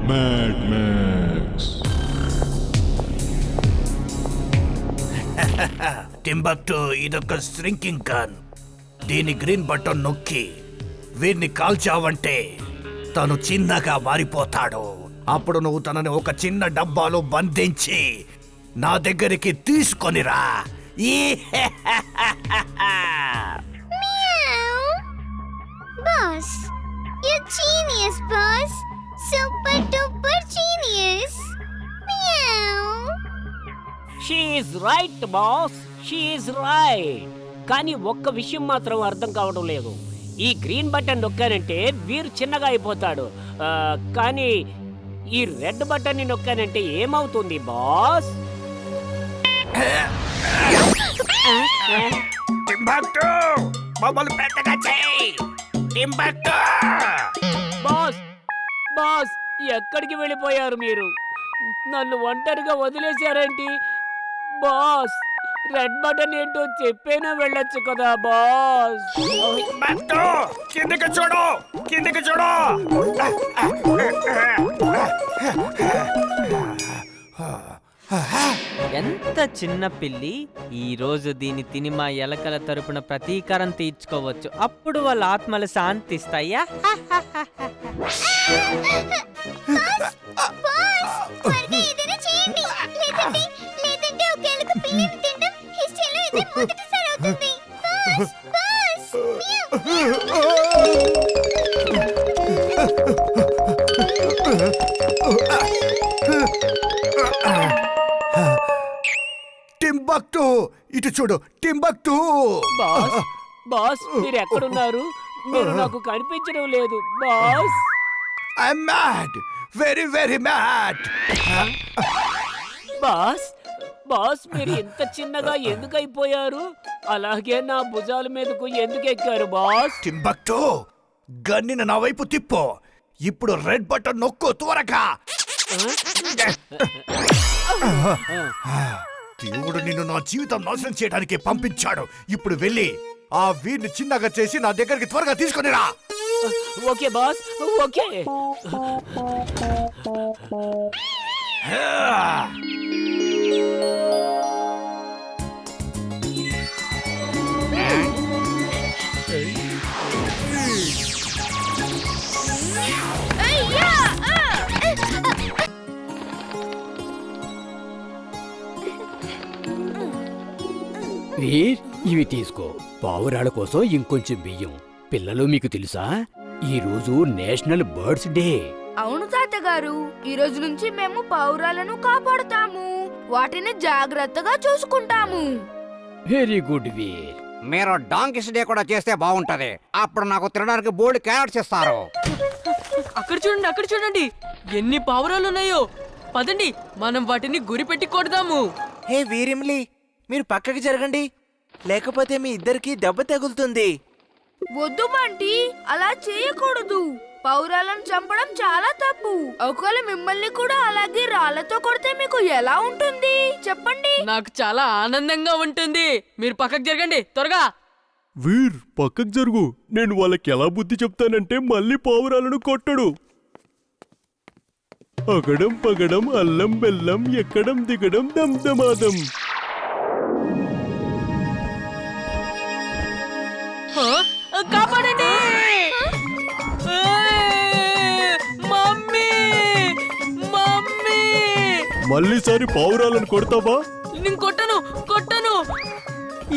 Mad max. Timbuktu ఇదొక shrinking gun. దీని green button నొక్కి వీరిని కాల్చావంటే తను చిన్నగా మారిపోతాడు. అప్పుడు నువ్వు తనని ఒక చిన్న డబ్బాలో బంధించి నా దగ్గరికి తీసుకొనిరా. Boss, you're genius, boss. Super duper genius. Meow. She is right boss, she is right. కానీ ఒక్క విషయం మాత్రం అర్థం కావడం లేదు. ఈ గ్రీన్ బటన్ నొక్కానంటే వీరు చిన్నగా అయిపోతాడు, కానీ ఈ రెడ్ బటన్ ని నొక్కానంటే ఏమవుతుంది బాస్? టింబక్టు మమ్మల్ని పెద్దగా చేయి. టింబక్టు బాస్ బాస్, ఎక్కడికి వెళ్ళిపోయారు మీరు? నన్ను ఒంటరిగా వదిలేశారేంటి బాస్? రెడ్ బటన్ ఏంటో చెప్పేనా వెళ్ళొచ్చు కదా బాస్. టింబక్టు కిందకి చూడు, కిందకి చూడు. ఎంత చిన్న పిల్లి. ఈ రోజు దీన్ని తిని మా ఎలకల తరపున ప్రతీకారం తీర్చుకోవచ్చు. అప్పుడు వాళ్ళ ఆత్మలు శాంతిస్తాయా? Boss, త్వరగా ఏదైనా చేయండి. లేదంటే ఒక ఎలుక పిల్లిని తినడం హిస్టరీలో ఇదే మొదటిసారి అవుతుంది. బాస్, టింబక్టు ఇటు చూడు. టింబక్టు బాస్ బాస్, మీరు ఎక్కడున్నారు? మీరు నాకు కనిపించడం లేదు boss. I'm mad, very very mad. Boss boss, మీరు ఇంత చిన్నగా ఎందుకు అయిపోయారు? అలాగే నా భుజాల మీదకు ఎందుకు ఎక్కారు బాస్? టింబక్టు గన్నిన నా వైపు తిప్పు. ఇప్పుడు రెడ్ బటన్ నొక్కు త్వరగా. దేవుడు నిన్ను నా జీవితం నాశనం చేయడానికి పంపించాడు. ఇప్పుడు వెళ్ళి ఆ వీరిని చిన్నగా చేసి నా దగ్గరికి త్వరగా తీసుకొనిరా. Okay boss, okay. అయ్యా! వీర్, ఇవి తీసుకో. పావురాల కోసం ఇంకొంచెం బియ్యం. పిల్లలు, మీకు తెలుసా ఈ రోజు నేషనల్ బర్డ్స్ డే? అవును తాతగారు, ఈ రోజు నుంచి మేము పావురాలను కాపాడుతాము. వాటిని జాగ్రత్తగా చూసుకుంటాము. వెరీ గుడ్ వీర్. మీరు డాంకిస్ డే కూడా చేస్తే బాగుంటది. అప్పుడు నాకు తినడానికి బోల్డ్ క్యారెట్స్ ఇస్తారు. అక్కడ చూడండి, అక్కడ చూడండి, ఎన్ని పావురాలు ఉన్నాయో. పదండి, మనం వాటిని గురిపెట్టి కొడదాము. హే వీరిమ్లి, మీరు పక్కకి జరగండి, లేకపోతే మీ ఇద్దరికి దెబ్బ తగులుతుంది. వద్దు బంటి, అలా చేయకూడదు. పావురాలను చంపడం చాలా తప్పు. ఒకవేళ మిమ్మల్ని కూడా అలాగే రాళ్లతో కొడితే మీకు ఎలా ఉంటుంది చెప్పండి? నాకు చాలా ఆనందంగా ఉంటుంది. మీరు పక్కకు జరగండి త్వరగా. వీర్ పక్కకు జరుగు. నేను వాళ్ళకి ఎలా బుద్ధి చెప్తానంటే మళ్ళీ పావురాలను కొట్టడు. అగడం పగడం అల్లం బెల్లం ఎక్కడం దిగడం దమ్దమాదం. కాపాడండి! Mummy, mummy! మళ్ళీసారి పావురాలను కొడతావా? నేను కొట్టను.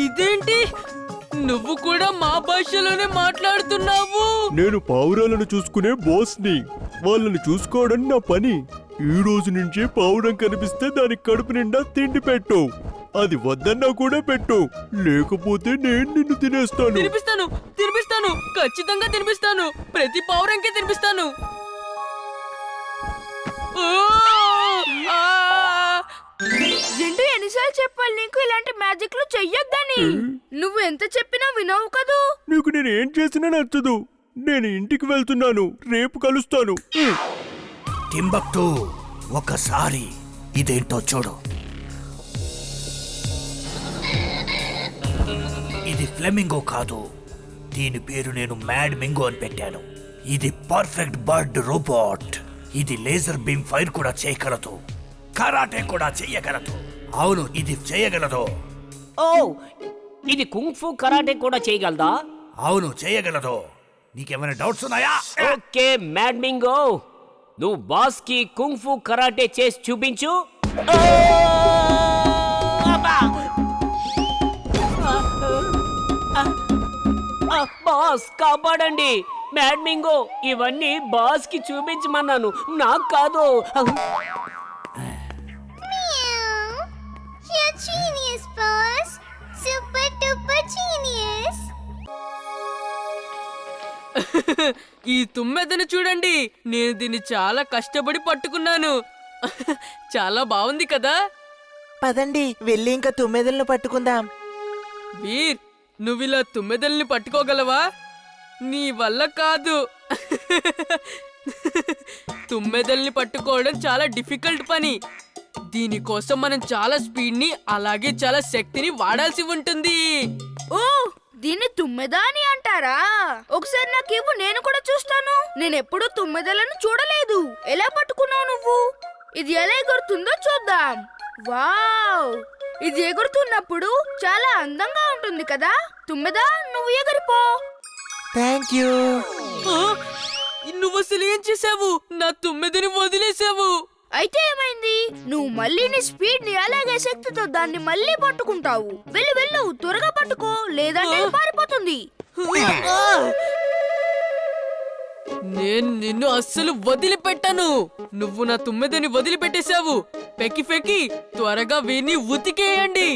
ఇదేంటి, నువ్వు కూడా మా భాషలోనే మాట్లాడుతున్నావు? నేను పావురాలను చూసుకునే బాస్ని. వాళ్ళని చూసుకోవడం నా పని. ఈ రోజు నుంచి పావురం కనిపిస్తే దానికి కడుపు నిండా తిండి పెట్టు. అది వద్దన్నా కూడా పెట్టు, లేకపోతే నేను నిన్ను తినేస్తాను. తినిపిస్తాను, ఖచ్చితంగా తినిపిస్తాను. ప్రతి పావురంకే తినిపిస్తాను. జంటు, ఎన్నిసార్లు చెప్పాలి నీకు ఇలాంటి మ్యాజిక్లు చెయ్యొద్దని? నువ్వు ఎంత చెప్పినా వినవు కదూ. నీకు నేను ఏం చేసినా నచ్చదు. నేను ఇంటికి వెళ్తున్నాను, రేపు కలుస్తాను. టింబక్టు ఒకసారి ఇదేంటో చూడు. ఇది ఫ్లెమింగో కాదు. దీని పేరు నేను మ్యాడ్ మింగో అని పెట్టాను. ఇది పర్ఫెక్ట్ బర్డ్ రోబోట్. ఇది లేజర్ బీమ్ ఫైర్ కూడా చేయగలదు, కరాటే కూడా చేయగలదు. అవును, ఇది చేయగలదు. ఓ, ఇది కుంగ్ ఫు కరాటే కూడా చేయగలదా? అవును, చేయగలదు. నీకేమైనా డౌట్స్ ఉన్నాయా? ఓకే మ్యాడ్ మింగో, నువ్వు బాస్ కి కుంగ్ ఫు కరాటే చేసి చూపించు. ఆ! అబ్బా! బాస్ కాపాడండి. మ్యాడ్ మింగో, ఇవన్నీ బాస్ కి చూపించమన్నాను, నాకు కాదు. You're genius, boss. Super duper genius. ఈ తుమ్మెదను చూడండి, నేను దీన్ని చాలా కష్టపడి పట్టుకున్నాను. చాలా బాగుంది కదా. పదండి వెళ్ళి ఇంకా తుమ్మెదలను పట్టుకుందాం. వీర్, నువ్విలా తుమ్మెదల్ని పట్టుకోగలవా? నీ వల్ల కాదు. తుమ్మెదల్ని పట్టుకోవడం చాలా డిఫికల్ట్ పని. దీనికోసం మనం చాలా స్పీడ్ ని అలాగే చాలా శక్తిని వాడాల్సి ఉంటుంది. ఓ, దీన్ని తుమ్మెద అని అంటారా? ఒకసారి నాకు ఇవ్వు, నేను కూడా చూస్తాను. నేను ఎప్పుడూ తుమ్మెదలను చూడలేదు. ఎలా పట్టుకున్నావు నువ్వు? ఇది ఎలా ఎగురుతుందో చూద్దాం. వావ్, ఇది ఎగురుతున్నప్పుడు చాలా అందంగా ఉంటుంది కదా. తుమ్మెద, నువ్వు ఎగిరిపో. Thank you. ఆ, నువ్వు అసలు ఏం చేసావు? నా తుమ్మెదని వదిలేసావు. అయితే ఏమైంది? నువ్వు మళ్ళీ నీ స్పీడ్ ని అలాగే శక్తితో దాన్ని మళ్ళీ పట్టుకుంటావు. వెళ్ళు వెళ్ళు, త్వరగా పట్టుకో, లేదంటే ఇది పారిపోతుంది. నేను నిన్ను అస్సలు వదిలిపెట్టాను. నువ్వు నా తుమ్మెదని వదిలిపెట్టేశావు. పెక్కి పెక్కి త్వరగా వీని ఉతికేయండి.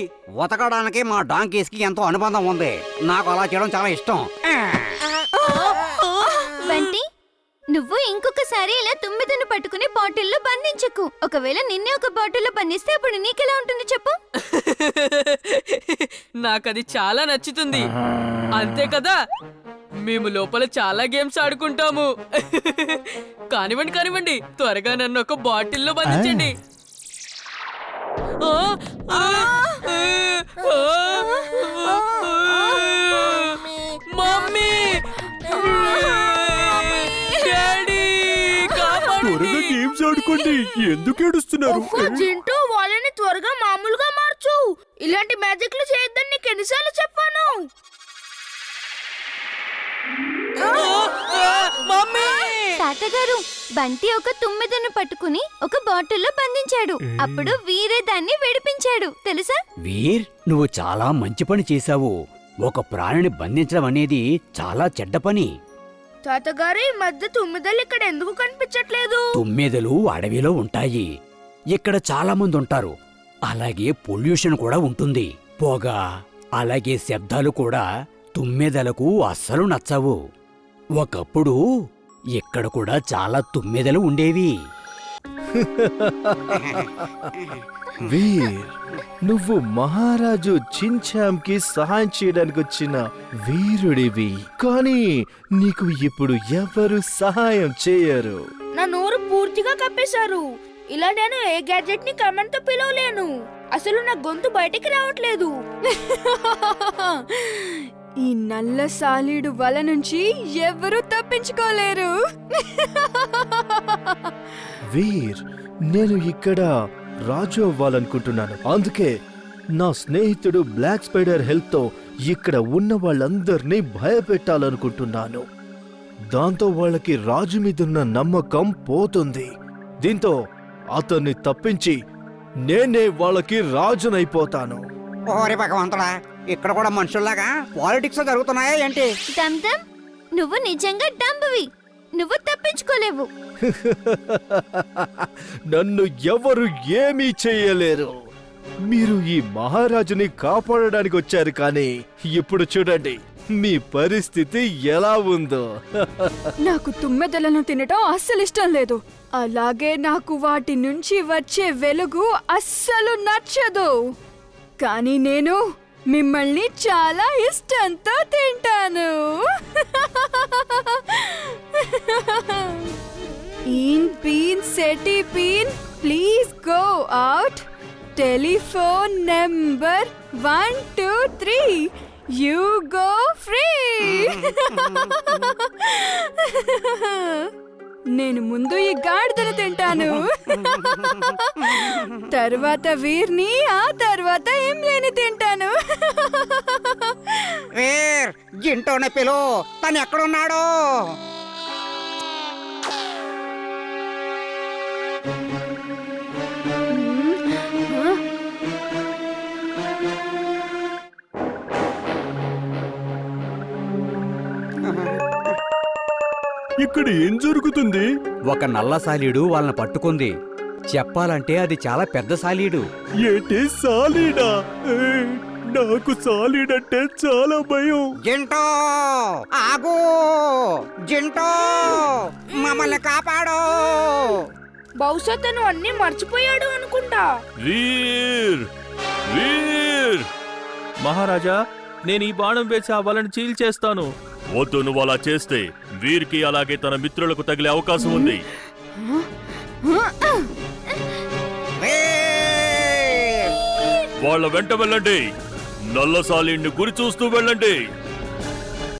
ఉతకడానికి మా డాంకీస్ కి ఎంతో అనుబంధం ఉంది. నాకు అలా చేయడం చాలా ఇష్టం. బంటి, నువ్వు ఇంకొకసారి ఇలా తుమ్మెదను పట్టుకుని బాటిల్లో బంధించకు. ఒకవేళ నిన్నే ఒక బాటిల్లో బంధిస్తే అప్పుడు నీకెలా ఉంటుంది చెప్పు? నాకది చాలా నచ్చుతుంది. అంతే కదా, మేము లోపల చాలా గేమ్స్ ఆడుకుంటాము. కానివ్వండి కానివ్వండి, త్వరగా నన్ను ఒక బాటిల్లో బంధించండి. మమ్మీ, డాడీ, త్వరగా గేమ్స్ ఆడుకోండి, ఎందుకు ఏడుస్తున్నారు? జింటూ, వాళ్ళని త్వరగా మామూలుగా మార్చు. ఇలాంటి మ్యాజిక్లు చేయొద్దని నీకు ఎన్నిసార్లు చెప్పాను? తాతగారు, బంటి ఒక తుమ్మెదను పట్టుకుని ఒక బాటిల్లో బంధించాడు. అప్పుడు వీరే దాన్ని విడిపించాడు, తెలుసా? వీర్, నువ్వు చాలా మంచి పని చేశావు. ఒక ప్రాణిని బంధించడం అనేది చాలా చెడ్డ పని. తాతగారు, ఈ మధ్య తుమ్మెదలు ఇక్కడ ఎందుకు కనిపించట్లేదు? తుమ్మెదలు అడవిలో ఉంటాయి. ఇక్కడ చాలా మంది ఉంటారు. అలాగే పొల్యూషన్ కూడా ఉంటుంది. పొగ, అలాగే శబ్దాలు కూడా తుమ్మెదలకు అస్సలు నచ్చవు. ఒకప్పుడు ఇక్కడ కూడా చాలా తుమ్మెదలు ఉండేవి. వీర్, నువ్వు మహారాజు చించాంకి సహాయం చేయడానికి వచ్చిన వీరుడివి, కానీ నీకు ఇప్పుడు ఎవరు సహాయం చేయరు. నా నోరు పూర్తిగా కప్పేశారు. ఇలా నేను ఏ గ్యాడ్జెట్ ని కమెంట్ తో పిలవలేను. అసలు నా గొంతు బయటికి రావట్లేదు. ఈ నల్ల సాలీడు వల నుంచి ఎవరూ తప్పించుకోలేరు. వీర్, నేను ఇక్కడ రాజు అవ్వాలనుకుంటున్నాను. అందుకే నా స్నేహితుడు బ్లాక్ స్పైడర్ హెల్త్ తో ఇక్కడ ఉన్న వాళ్ళందరినీ భయపెట్టాలనుకుంటున్నాను. దాంతో వాళ్ళకి రాజు మీదున్న నమ్మకం పోతుంది. దీంతో అతన్ని తప్పించి నేనే వాళ్ళకి రాజునైపోతాను. ఓరి భగవంతుడా, ఇక్కడ కూడా మనుషుల్లాగా పాలిటిక్స్ జరుగుతున్నాయా ఏంటి? దమ్ దమ్, నువ్వు నిజంగా డంబవి. నువ్వు తప్పించుకోలేవు. నన్ను ఎవరు ఏమీ చేయలేరు. మీరు ఈ మహారాజుని కాపాడడానికి వచ్చారు, కానీ ఇప్పుడు చూడండి మీ పరిస్థితి ఎలా ఉందో. నాకు తుమ్మెదలను తినటం అస్సలు ఇష్టం లేదు. అలాగే నాకు వాటి నుంచి వచ్చే వెలుగు అస్సలు నచ్చదు. కానీ నేను మిమ్మల్ని చాలా ఇష్టంతో తింటాను. ఈన్ పీన్ సెటీ పీన్, please go out. Telephone number 123, you go free. నేను ముందు ఈ గాడిదను తింటాను. తర్వాత వీర్ని, ఆ తర్వాత ఇమ్లీని తింటాను. వీర్ జింటోనే పిలు, తను ఎక్కడున్నాడు? ఇక్కడ ఏం జరుగుతుంది? ఒక నల్ల సాలీడు వాళ్ళని పట్టుకుంది. చెప్పాలంటే అది చాలా పెద్ద సాలీడు. ఏంటి సాలీడా? నాకు సాలీడంటే చాలా భయం. జింటో ఆగు! జింటో మమ్మల్ని కాపాడు! బహుశా తను అన్ని మర్చిపోయాడు అనుకుంటా. వీర్ వీర్ మహారాజా, నేను ఈ బాణం వేసి ఆ వలను చీల్చేస్తాను. వద్దు, నువ్వు అలా చేస్తే వీరికి అలాగే తన మిత్రులకు తగిలే అవకాశం ఉంది. వీర్! వాళ్ళ వెంట వెళ్ళండి. నల్ల సాలీడ్ని గురి చూస్తూ వెళ్ళండి.